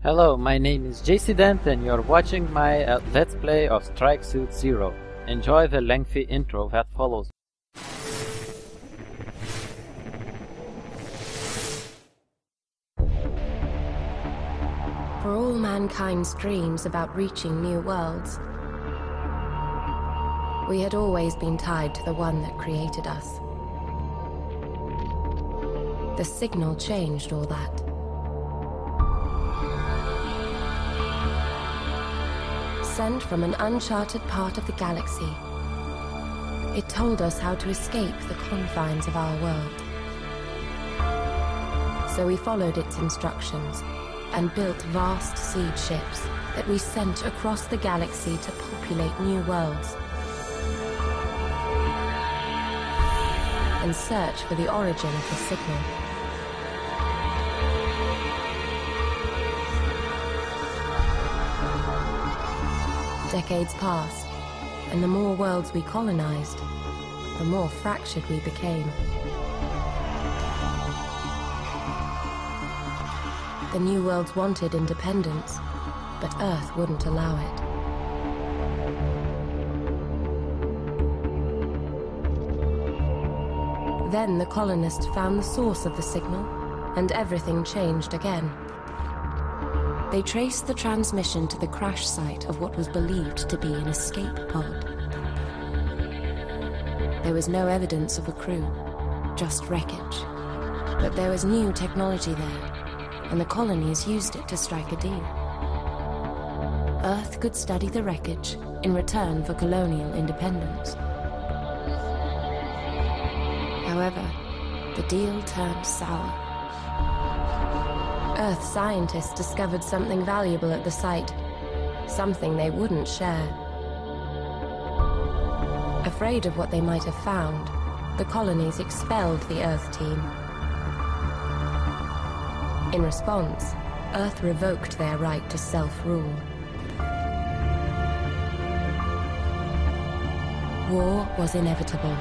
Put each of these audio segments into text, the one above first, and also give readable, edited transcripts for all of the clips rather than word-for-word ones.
Hello, my name is JC Dent and you're watching my Let's Play of Strike Suit Zero. Enjoy the lengthy intro that follows. For all mankind's dreams about reaching new worlds, we had always been tied to the one that created us. The signal changed all that. Sent from an uncharted part of the galaxy, it told us how to escape the confines of our world. So we followed its instructions and built vast siege ships that we sent across the galaxy to populate new worlds and search for the origin of the signal. Decades passed, and the more worlds we colonized, the more fractured we became. The new worlds wanted independence, but Earth wouldn't allow it. Then the colonists found the source of the signal, and everything changed again. They traced the transmission to the crash site of what was believed to be an escape pod. There was no evidence of a crew, just wreckage. But there was new technology there, and the colonies used it to strike a deal. Earth could study the wreckage in return for colonial independence. However, the deal turned sour. Earth scientists discovered something valuable at the site, something they wouldn't share. Afraid of what they might have found, the colonies expelled the Earth team. In response, Earth revoked their right to self-rule. War was inevitable.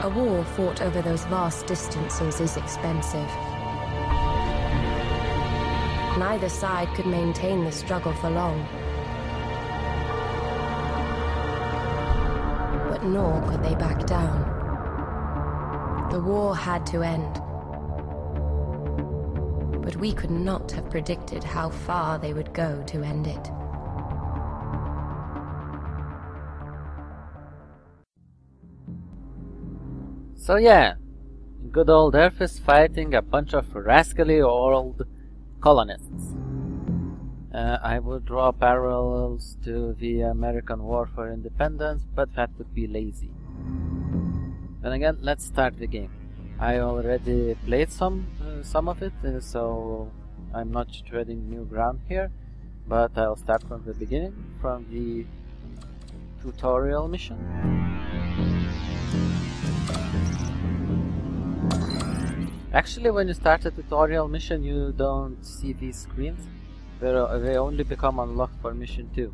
A war fought over those vast distances is expensive. Neither side could maintain the struggle for long. But nor could they back down. The war had to end. But we could not have predicted how far they would go to end it. So yeah, good old Earth is fighting a bunch of rascally old colonists. I would draw parallels to the American War for Independence, but that would be lazy. Then again, let's start the game. I already played some of it, so I'm not treading new ground here, but I'll start from the beginning, from the tutorial mission. Actually, when you start a tutorial mission, you don't see these screens. They only become unlocked for mission 2.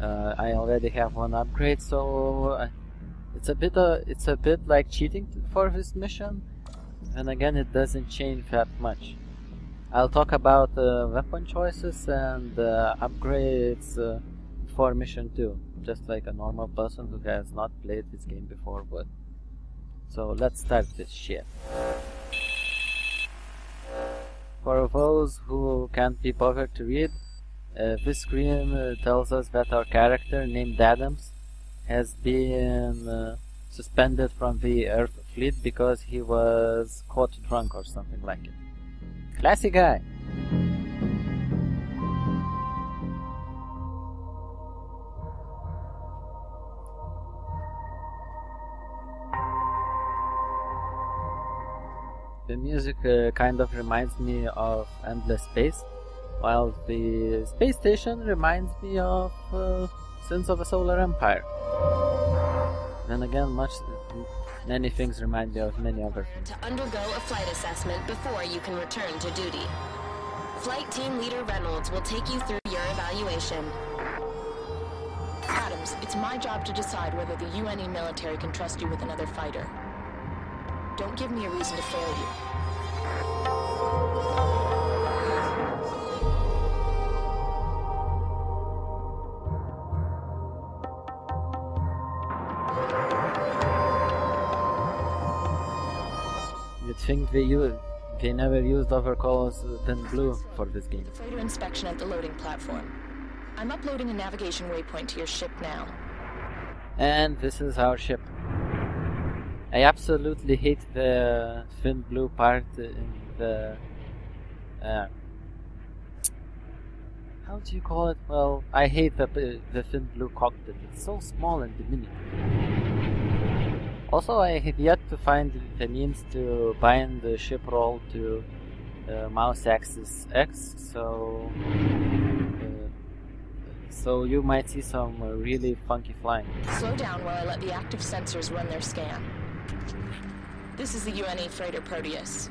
I already have one upgrade, so it's a bit like cheating for this mission. And again, it doesn't change that much. I'll talk about weapon choices and upgrades for mission 2, just like a normal person who has not played this game before would. So let's start this shit. For those who can't be bothered to read, this screen tells us that our character, named Adams, has been suspended from the Earth fleet because he was caught drunk or something like it. Classy guy! The music kind of reminds me of Endless Space, while the space station reminds me of Sins of a Solar Empire. Then again, many things remind me of many other things. To undergo a flight assessment before you can return to duty. Flight Team Leader Reynolds will take you through your evaluation. Adams, it's my job to decide whether the UNE military can trust you with another fighter. Don't give me a reason to fail you. think they never used other colors than blue for this game. Freighter inspection at the loading platform. I'm uploading a navigation waypoint to your ship now. And this is our ship. I absolutely hate the thin blue part in the... how do you call it? Well, I hate the thin blue cockpit. It's so small and diminutive. Also, I have yet to find the means to bind the ship roll to mouse axis X, so you might see some really funky flying. Slow down while I let the active sensors run their scan. This is the UNE freighter Proteus.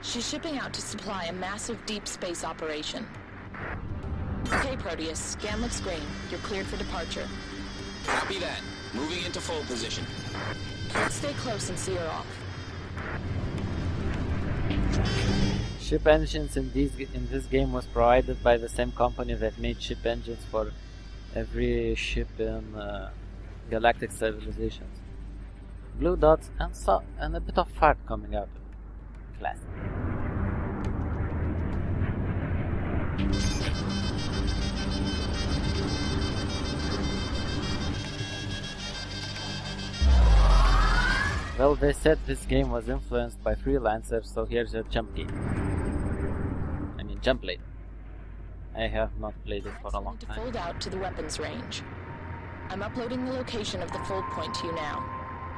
She's shipping out to supply a massive deep space operation. Okay, Proteus, scan looks green. You're cleared for departure. Copy that. Moving into full position. Let's stay close and see her off. Ship engines in this game was provided by the same company that made ship engines for every ship in Galactic Civilizations. Blue dots and a bit of fart coming out of it. Classic. Well, they said this game was influenced by freelancers, so here's your jump game. I mean, jump blade. I have not played it for a long time. Fold out to the weapons range. I'm uploading the location of the fold point to you now.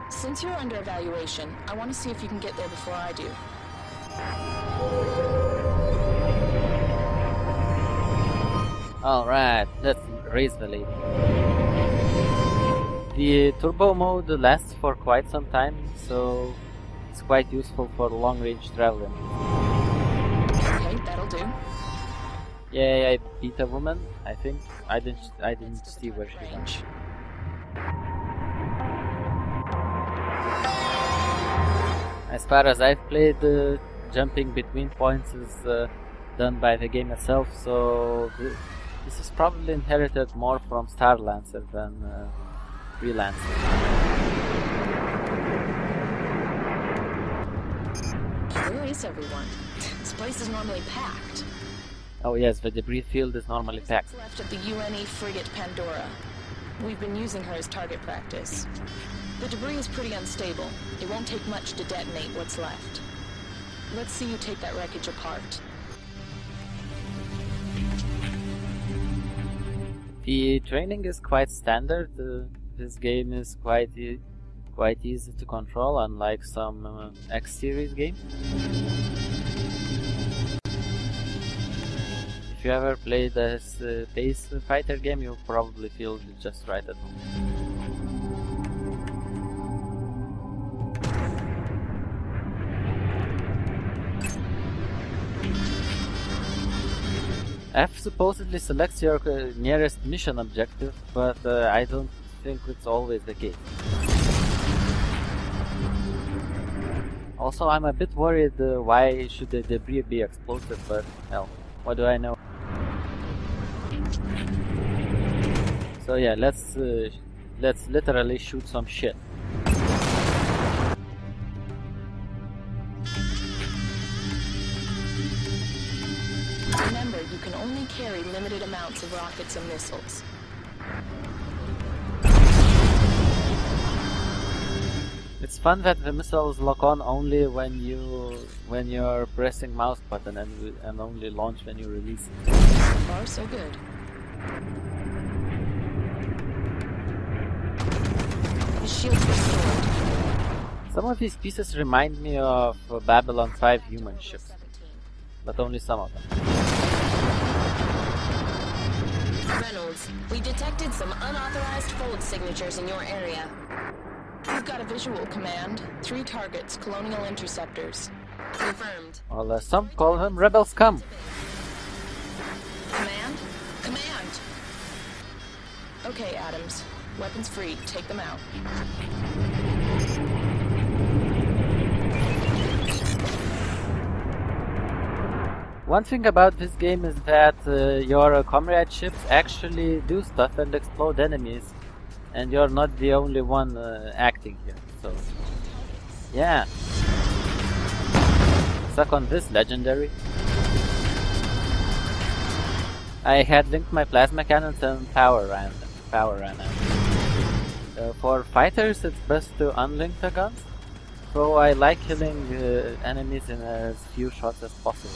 Since you're under evaluation, I want to see if you can get there before I do. Alright, let's raise the lady. The turbo mode lasts for quite some time, so it's quite useful for long-range traveling. Okay, that'll do. Yeah, I beat a woman, I think. I didn't see where she went. As far as I've played, jumping between points is done by the game itself, so this is probably inherited more from Starlancer than Freelancer. Where is everyone? This place is normally packed. Oh yes, the debris field is normally packed. What's left of the UNE frigate Pandora. We've been using her as target practice. The debris is pretty unstable. It won't take much to detonate what's left. Let's see you take that wreckage apart. The training is quite standard. This game is quite easy to control, unlike some X-series games. If you ever played a space fighter game, you'll probably feel just right at home. F supposedly selects your nearest mission objective, but I don't think it's always the case. Also, I'm a bit worried why should the debris be explosive, but hell, what do I know? So yeah, let's literally shoot some shit. Remember, you can only carry limited amounts of rockets and missiles. It's fun that the missiles lock on only when you're pressing mouse button and only launch when you release it. So far, so good. The shield's restored. Some of these pieces remind me of Babylon 5 human ships, but only some of them. Reynolds, we detected some unauthorized fold signatures in your area. We've got a visual, Command. 3 targets, Colonial Interceptors. Confirmed. Well, some call them rebel scum. Command? Command! Okay, Adams. Weapons free. Take them out. One thing about this game is that your comrade ships actually do stuff and explode enemies, and you're not the only one acting here, so yeah. Suck on this, legendary. I had linked my plasma cannons and power ran out. For fighters, it's best to unlink the guns, so I like killing enemies in as few shots as possible.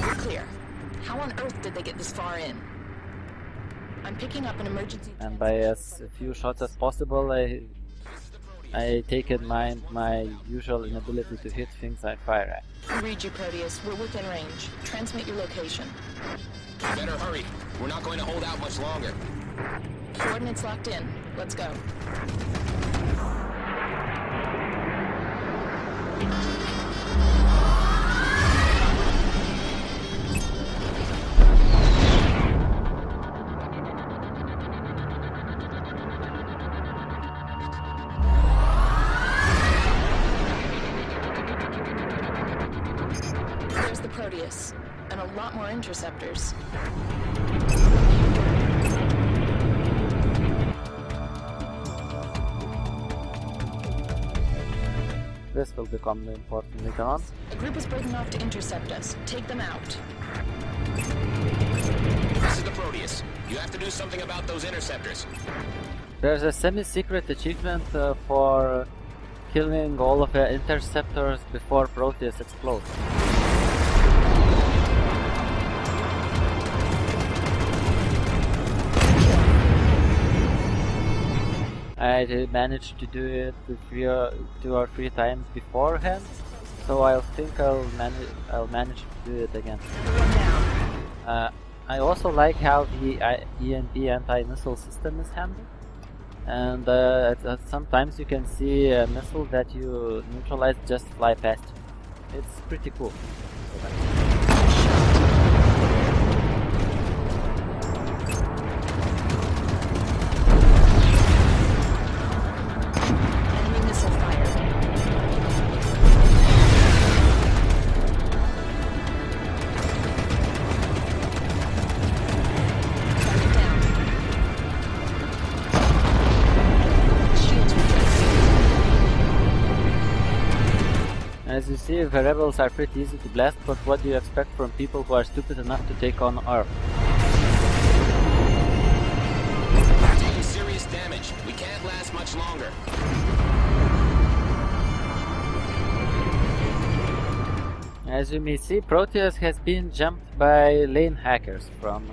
We're clear. How on earth did they get this far in? I'm picking up an emergency. And by as few shots as possible, I take in mind my usual inability to hit things I fire at. Read you, Proteus. We're within range. Transmit your location. Better hurry. We're not going to hold out much longer. Coordinates locked in. Let's go. There's the Proteus, and a lot more interceptors. This will become important later on. A group is breaking off to intercept us. Take them out. This is the Proteus. You have to do something about those interceptors. There's a semi-secret achievement for killing all of the interceptors before Proteus explodes. I managed to do it 2 or 3 times beforehand, so I think I'll manage to do it again. I also like how the EMP anti-missile system is handled, and sometimes you can see a missile that you neutralize just fly past you. It's pretty cool. Enemy missile fired. Target down. Shields retracting. As you see, the rebels are pretty easy to blast, but what do you expect from people who are stupid enough to take on Earth? We're taking serious damage. We can't last much longer. As you may see, Proteus has been jumped by lane hackers from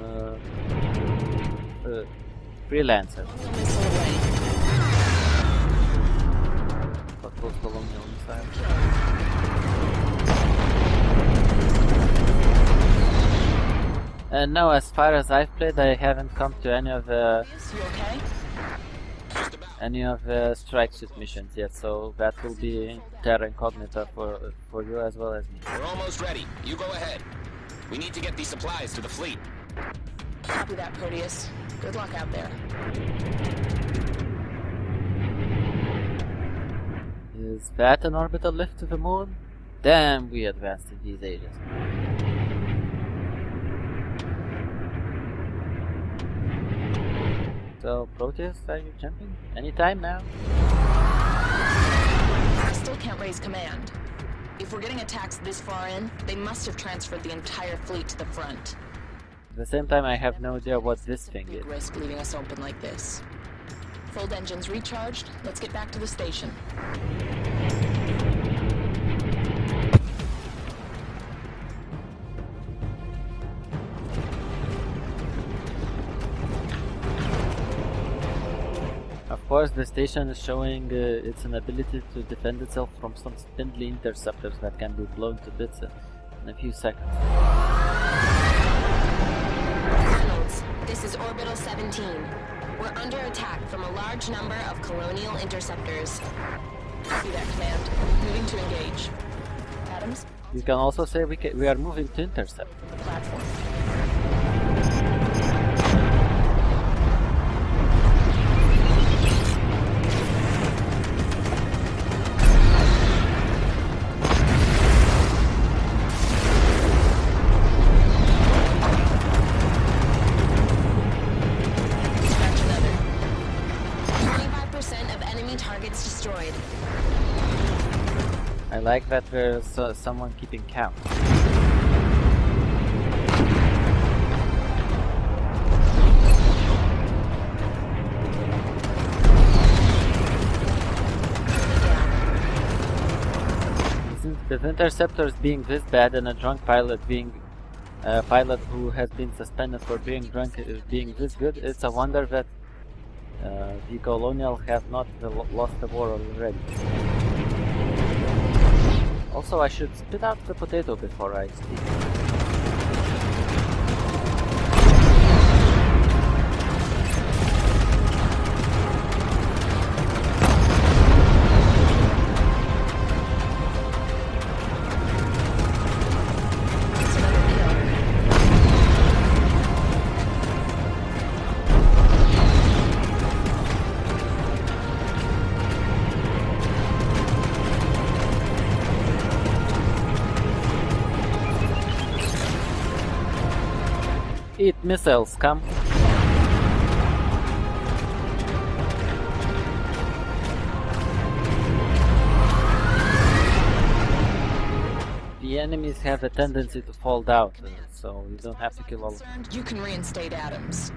freelancers. Missile away. What was colonial missile? And now, as far as I've played, I haven't come to any of the You okay? Just about. any of the strike suit missions yet, so that will be terra incognita for you as well as me. We're almost ready. You go ahead. We need to get these supplies to the fleet. Copy that, Proteus. Good luck out there. Is that an orbital lift to the moon? Damn, we advanced in these ages. So, Proteus, are you jumping? Anytime now? I still can't raise command. If we're getting attacks this far in, they must have transferred the entire fleet to the front. At the same time, I have no idea what this thing Big is. risk leaving us open like this. Fold engines recharged. Let's get back to the station. Of course, the station is showing its inability to defend itself from some spindly interceptors that can be blown to bits in a few seconds. Reynolds, this is Orbital 17. We're under attack from a large number of colonial interceptors. Copy that, command. Moving to engage. Adams, You can also say we are moving to intercept. the platform. Dispatch another. 25% of enemy targets destroyed. I like that there's someone keeping count. With interceptors being this bad and a drunk pilot being a pilot who has been suspended for being drunk being this good, it's a wonder that the colonial have not lost the war already. Also, I should spit out the potato before I speak. Eat missiles, scum. The enemies have a tendency to fall down, so you don't have to kill all of them. You can reinstate Adams.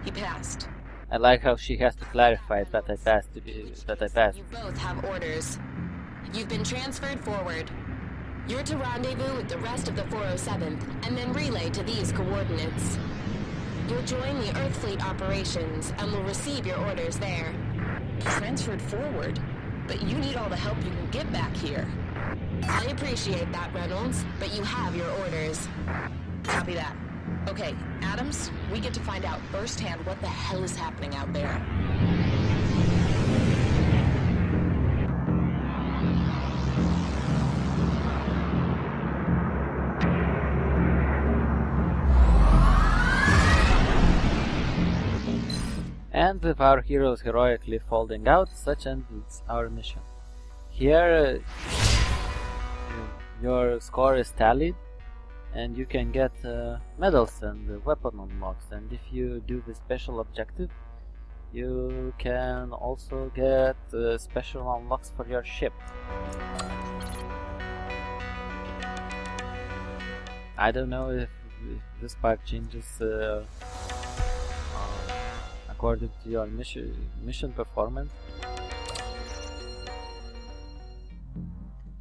He passed. I like how she has to clarify that I passed. You both have orders. You've been transferred forward. You're to rendezvous with the rest of the 407th, and then relay to these coordinates. You'll join the Earth Fleet operations, and will receive your orders there. Transferred forward? But you need all the help you can get back here. I appreciate that, Reynolds, but you have your orders. Copy that. Okay, Adams, we get to find out firsthand what the hell is happening out there. And with our heroes heroically folding out, such ends our mission. Here, your score is tallied, and you can get medals and weapon unlocks. And if you do the special objective, you can also get special unlocks for your ship. I don't know if this part changes according to your mission performance.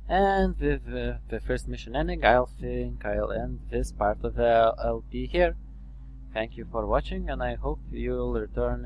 And with the first mission ending, I think I'll end this part of the LP here. Thank you for watching, and I hope you'll return